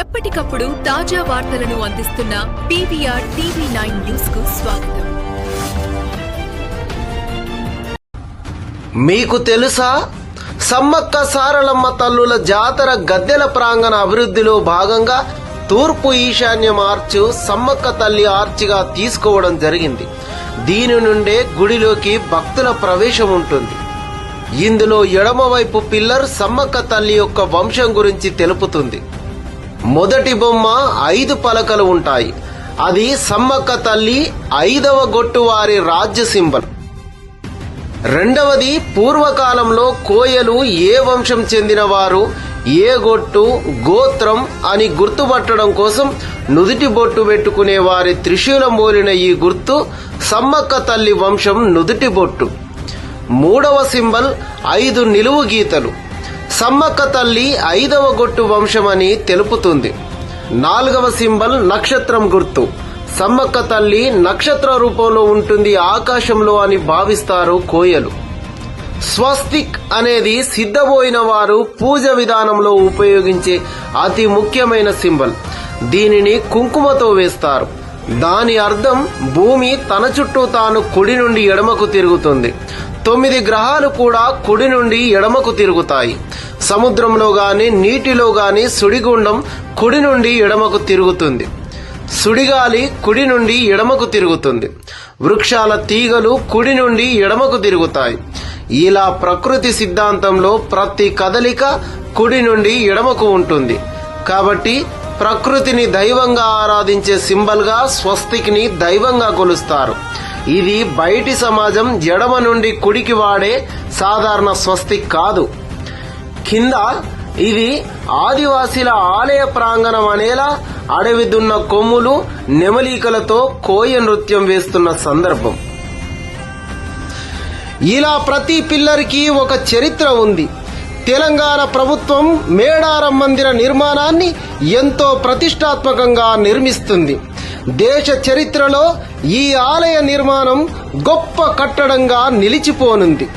ఎప్పటికప్పుడు తాజా వార్తలను అందిస్తున్న PVR TV9 న్యూస్ కు స్వాగతం. మీకు తెలుసా, సమ్మక్క సారలమ్మ తల్లుల జాతర గద్దెల ప్రాంగణ అభివృద్ధిలో భాగంగా తూర్పు ఈశాన్యం ఆర్చ్ సమ్మక్క తల్లి ఆర్చిగా తీసుకోవడం జరిగింది. దీని నుండే గుడిలోకి భక్తుల ప్రవేశం ఉంటుంది. ఇందులో ఎడమవైపు పిల్లర్ సమ్మక్క తల్లి యొక్క వంశం గురించి తెలుపుతుంది. మొదటి బొమ్మ 5 పలకలు ఉంటాయి. అది సమ్మక్క తల్లి 5వ గొట్టు వారి రాజ్య సింబల్. రెండవది, పూర్వకాలంలో కోయలు ఏ వంశం చెందిన వారు, ఏ గొట్టు, గోత్రం అని గుర్తుపట్టడం కోసం నుదిటి బొట్టు పెట్టుకునే వారి త్రిశూలం పోలిన ఈ గుర్తు సమ్మక్క తల్లి వంశం నుదిటి బొట్టు. మూడవ సింబల్ 5 నిలువు గీతలు. సమ్మక్క తల్లి 5వ గొట్టు వంశమని తెలుపుతుంది. 4వ సింబల్ నక్షత్రం గుర్తు. సమ్మక్క తల్లి నక్షత్ర రూపంలో ఉంటుంది ఆకాశంలో అని భావిస్తారు కోయలు. స్వస్తిక్ అనేది సిద్ధపోయిన వారు పూజ విధానంలో ఉపయోగించే అతి ముఖ్యమైన సింబల్. దీనిని కుంకుమతో వేస్తారు. దాని అర్థం భూమి తన చుట్టూ తాను కుడి నుండి ఎడమకు తిరుగుతుంది. 9 గ్రహాలు కూడా కుడి నుండి ఎడమకు తిరుగుతాయి. సముద్రంలో గాని నీటిలో గాని సుడిగుండం కుడి నుండి ఎడమకు తిరుగుతుంది. సుడిగాలి కుడి నుండి ఎడమకు తిరుగుతుంది. వృక్షాల తీగలు కుడి నుండి ఎడమకు తిరుగుతాయి. ఇలా ప్రకృతి సిద్ధాంతంలో ప్రతి కదలిక కుడి నుండి ఎడమకు ఉంటుంది. కాబట్టి ప్రకృతిని దైవంగా ఆరాధించే సింబల్గా స్వస్తిక్ని దైవంగా కొలుస్తారు. ఇది బయటి సమాజం ఎడమ నుండి కుడికి వాడే సాధారణ స్వస్తిక్ కాదు. కింద ఇది ఆదివాసీల ఆలయ ప్రాంగణం అనేలా అడవి దున్న కొమ్ములు, నెమలీకలతో కోయ నృత్యం వేస్తున్న సందర్భం. ఇలా ప్రతి పిల్లర్కి ఒక చరిత్ర ఉంది. తెలంగాణ ప్రభుత్వం మేడారం మందిర నిర్మాణాన్ని ఎంతో ప్రతిష్టాత్మకంగా నిర్మిస్తుంది. దేశ చరిత్రలో ఈ ఆలయ నిర్మాణం గొప్ప కట్టడంగా నిలిచిపోనుంది.